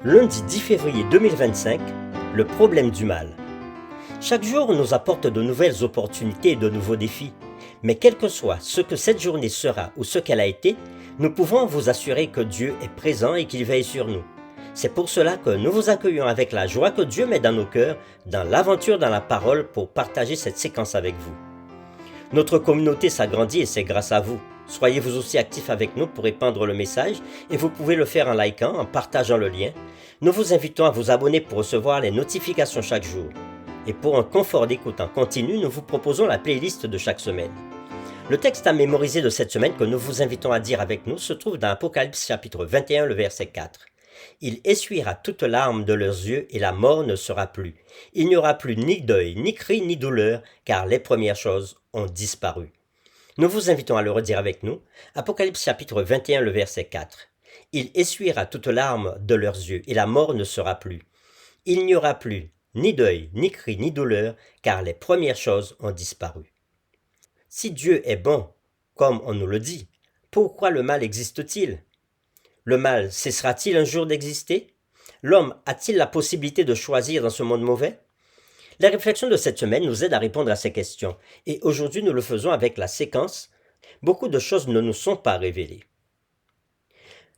Lundi 10 février 2025, le problème du mal. Chaque jour nous apporte de nouvelles opportunités et de nouveaux défis. Mais quel que soit ce que cette journée sera ou ce qu'elle a été, nous pouvons vous assurer que Dieu est présent et qu'il veille sur nous. C'est pour cela que nous vous accueillons avec la joie que Dieu met dans nos cœurs, dans l'aventure dans la parole pour partager cette séquence avec vous. Notre communauté s'agrandit et c'est grâce à vous. Soyez vous aussi actifs avec nous pour répandre le message et vous pouvez le faire en likant, en partageant le lien. Nous vous invitons à vous abonner pour recevoir les notifications chaque jour. Et pour un confort d'écoute en continu, nous vous proposons la playlist de chaque semaine. Le texte à mémoriser de cette semaine que nous vous invitons à dire avec nous se trouve dans Apocalypse chapitre 21, le verset 4. Il essuiera toute larme de leurs yeux et la mort ne sera plus. Il n'y aura plus ni deuil, ni cri, ni douleur, car les premières choses ont disparu. Nous vous invitons à le redire avec nous. Apocalypse chapitre 21, le verset 4. Il essuiera toute larme de leurs yeux et la mort ne sera plus. Il n'y aura plus ni deuil, ni cri, ni douleur, car les premières choses ont disparu. Si Dieu est bon, comme on nous le dit, pourquoi le mal existe-t-il? Le mal cessera-t-il un jour d'exister? L'homme a-t-il la possibilité de choisir dans ce monde mauvais? La réflexion de cette semaine nous aide à répondre à ces questions, et aujourd'hui nous le faisons avec la séquence « Beaucoup de choses ne nous sont pas révélées ».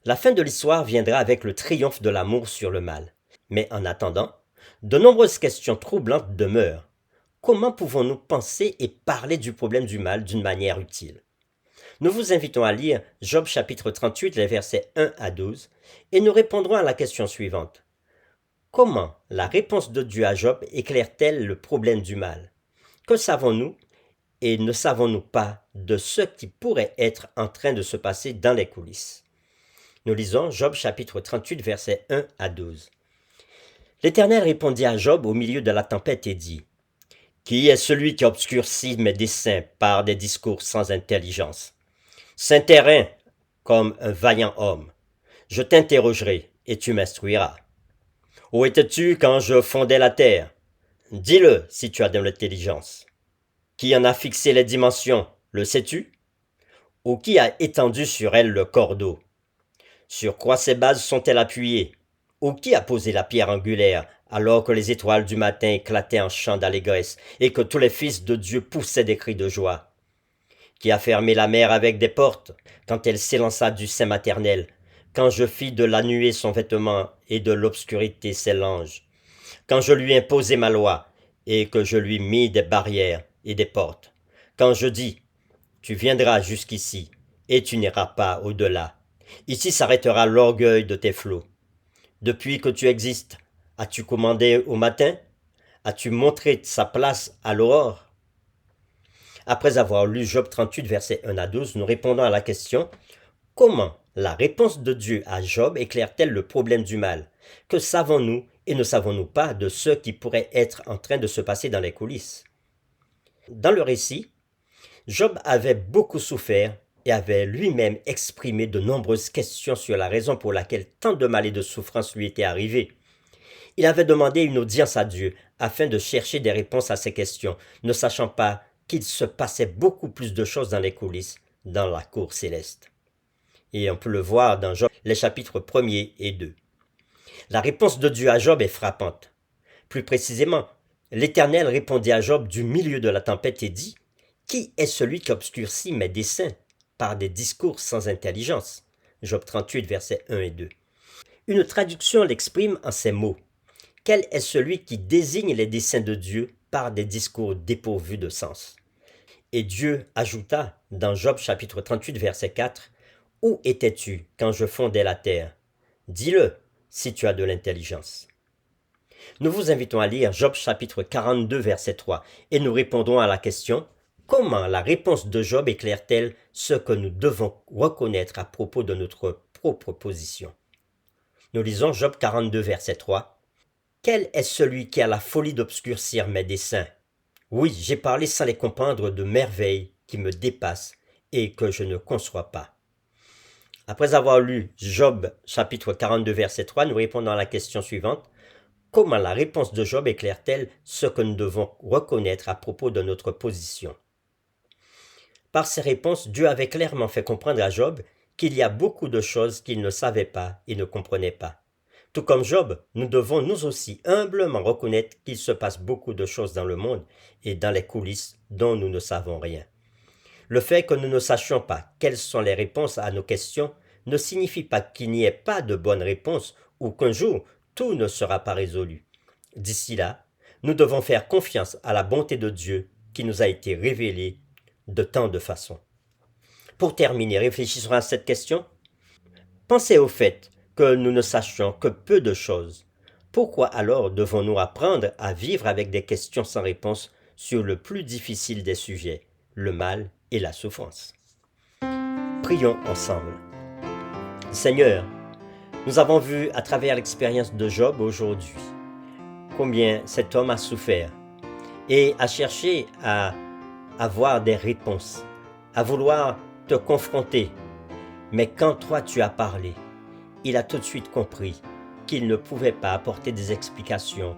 La fin de l'histoire viendra avec le triomphe de l'amour sur le mal. Mais en attendant, de nombreuses questions troublantes demeurent. Comment pouvons-nous penser et parler du problème du mal d'une manière utile? Nous vous invitons à lire Job chapitre 38, les versets 1 à 12, et nous répondrons à la question suivante. Comment la réponse de Dieu à Job éclaire-t-elle le problème du mal? Que savons-nous et ne savons-nous pas de ce qui pourrait être en train de se passer dans les coulisses? Nous lisons Job chapitre 38, versets 1 à 12. L'Éternel répondit à Job au milieu de la tempête et dit, « Qui est celui qui obscurcit mes desseins par des discours sans intelligence? Saint terrain, comme un vaillant homme, je t'interrogerai et tu m'instruiras. Où étais-tu quand je fondais la terre? Dis-le si tu as de l'intelligence. Qui en a fixé les dimensions, le sais-tu? Ou qui a étendu sur elle le cordeau? Sur quoi ces bases sont-elles appuyées? Ou qui a posé la pierre angulaire alors que les étoiles du matin éclataient en chants d'allégresse et que tous les fils de Dieu poussaient des cris de joie? Qui a fermé la mer avec des portes quand elle s'élança du sein maternel, quand je fis de la nuée son vêtement et de l'obscurité ses langes, quand je lui imposai ma loi et que je lui mis des barrières et des portes, quand je dis, tu viendras jusqu'ici et tu n'iras pas au-delà. Ici s'arrêtera l'orgueil de tes flots. Depuis que tu existes, as-tu commandé au matin? As-tu montré sa place à l'aurore? Après avoir lu Job 38, versets 1 à 12, nous répondons à la question « Comment la réponse de Dieu à Job éclaire-t-elle le problème du mal? Que savons-nous et ne savons-nous pas de ce qui pourrait être en train de se passer dans les coulisses ?» Dans le récit, Job avait beaucoup souffert et avait lui-même exprimé de nombreuses questions sur la raison pour laquelle tant de mal et de souffrance lui étaient arrivés. Il avait demandé une audience à Dieu afin de chercher des réponses à ces questions, ne sachant pas qu'il se passait beaucoup plus de choses dans les coulisses, dans la cour céleste. Et on peut le voir dans Job, les chapitres 1er et 2. La réponse de Dieu à Job est frappante. Plus précisément, l'Éternel répondit à Job du milieu de la tempête et dit « Qui est celui qui obscurcit mes desseins par des discours sans intelligence ?» Job 38, versets 1 et 2. Une traduction l'exprime en ces mots. Quel est celui qui désigne les desseins de Dieu par des discours dépourvus de sens? Et Dieu ajouta dans Job chapitre 38, verset 4, « Où étais-tu quand je fondais la terre? Dis-le si tu as de l'intelligence. » Nous vous invitons à lire Job chapitre 42, verset 3, et nous répondrons à la question « Comment la réponse de Job éclaire-t-elle ce que nous devons reconnaître à propos de notre propre position ?» Nous lisons Job 42, verset 3. « Quel est celui qui a la folie d'obscurcir mes desseins? Oui, j'ai parlé sans les comprendre de merveilles qui me dépassent et que je ne conçois pas. » Après avoir lu Job chapitre 42, verset 3, nous répondons à la question suivante. Comment la réponse de Job éclaire-t-elle ce que nous devons reconnaître à propos de notre position? Par ces réponses, Dieu avait clairement fait comprendre à Job qu'il y a beaucoup de choses qu'il ne savait pas et ne comprenait pas. Tout comme Job, nous devons nous aussi humblement reconnaître qu'il se passe beaucoup de choses dans le monde et dans les coulisses dont nous ne savons rien. Le fait que nous ne sachions pas quelles sont les réponses à nos questions ne signifie pas qu'il n'y ait pas de bonnes réponses ou qu'un jour tout ne sera pas résolu. D'ici là, nous devons faire confiance à la bonté de Dieu qui nous a été révélée de tant de façons. Pour terminer, réfléchissons à cette question. Pensez au fait que nous ne sachions que peu de choses. Pourquoi alors devons-nous apprendre à vivre avec des questions sans réponse sur le plus difficile des sujets, le mal et la souffrance? Prions ensemble. Seigneur, nous avons vu à travers l'expérience de Job aujourd'hui combien cet homme a souffert et a cherché à avoir des réponses, à vouloir te confronter. Mais quand toi tu as parlé, il a tout de suite compris qu'il ne pouvait pas apporter des explications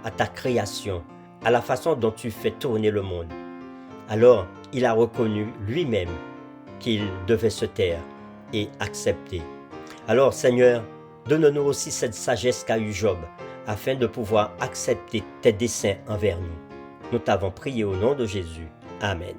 à ta création, à la façon dont tu fais tourner le monde. Alors, il a reconnu lui-même qu'il devait se taire et accepter. Alors, Seigneur, donne-nous aussi cette sagesse qu'a eu Job, afin de pouvoir accepter tes desseins envers nous. Nous t'avons prié au nom de Jésus. Amen.